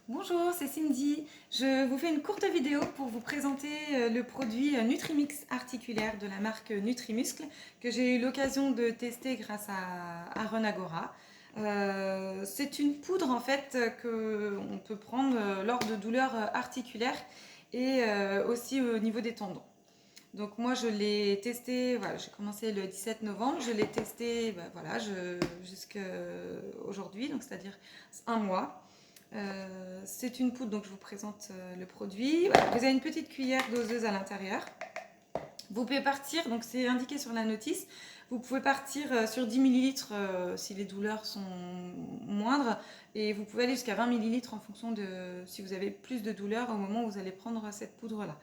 Bonjour, c'est Cindy. Je vous fais une courte vidéo pour vous présenter le produit Nutrimix articulaire de la marque Nutrimuscle que j'ai eu l'occasion de tester grâce à Runagora. C'est une poudre en fait qu'on peut prendre lors de douleurs articulaires et aussi au niveau des tendons. Donc moi je l'ai testé, voilà, j'ai commencé le 17 novembre, je l'ai testé voilà, jusqu'à aujourd'hui, donc c'est-à-dire un mois. C'est une poudre, donc je vous présente le produit. Voilà, vous avez une petite cuillère doseuse à l'intérieur. Vous pouvez partir, donc c'est indiqué sur la notice, vous pouvez partir sur 10 millilitres si les douleurs sont moindres, et vous pouvez aller jusqu'à 20 millilitres en fonction de si vous avez plus de douleurs au moment où vous allez prendre cette poudre-là.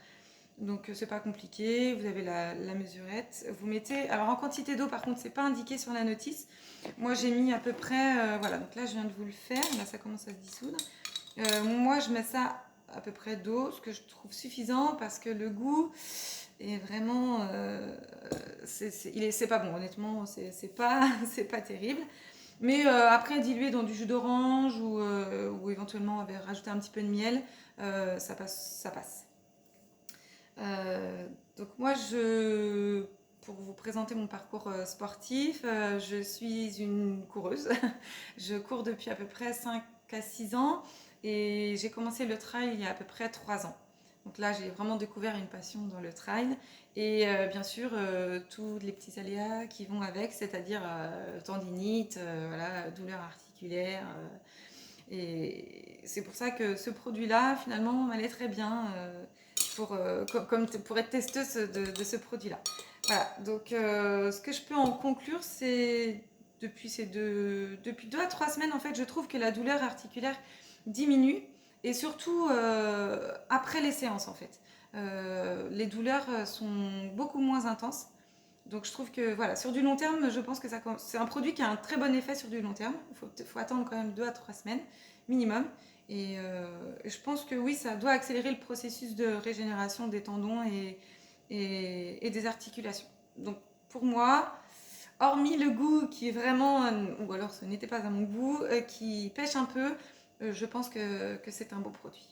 Donc c'est pas compliqué, vous avez la mesurette, vous mettez, alors en quantité d'eau par contre c'est pas indiqué sur la notice, moi j'ai mis à peu près, voilà, donc là je viens de vous le faire, là ça commence à se dissoudre, moi je mets ça à peu près d'eau, ce que je trouve suffisant parce que le goût est vraiment, c'est pas bon honnêtement, c'est pas, c'est pas terrible, mais après diluer dans du jus d'orange ou éventuellement rajouter un petit peu de miel, ça passe, ça passe. Donc moi, pour vous présenter mon parcours sportif, je suis une coureuse. Je cours depuis à peu près 5 à 6 ans et j'ai commencé le trail il y a à peu près 3 ans. Donc là, j'ai vraiment découvert une passion dans le trail et bien sûr, tous les petits aléas qui vont avec, c'est-à-dire tendinite, voilà, douleur articulaire. Et c'est pour ça que ce produit-là, finalement, m'allait très bien pour être testeuse de ce produit-là. Voilà, donc ce que je peux en conclure, c'est depuis 2 à 3 semaines, en fait, je trouve que la douleur articulaire diminue et surtout après les séances, en fait. Les douleurs sont beaucoup moins intenses. Donc je trouve que voilà, sur du long terme, je pense que c'est un produit qui a un très bon effet sur du long terme. Il faut attendre quand même 2 à 3 semaines minimum. Et je pense que oui, ça doit accélérer le processus de régénération des tendons et des articulations. Donc pour moi, hormis le goût qui est vraiment, ou alors ce n'était pas à mon goût, qui pêche un peu, je pense que c'est un beau produit.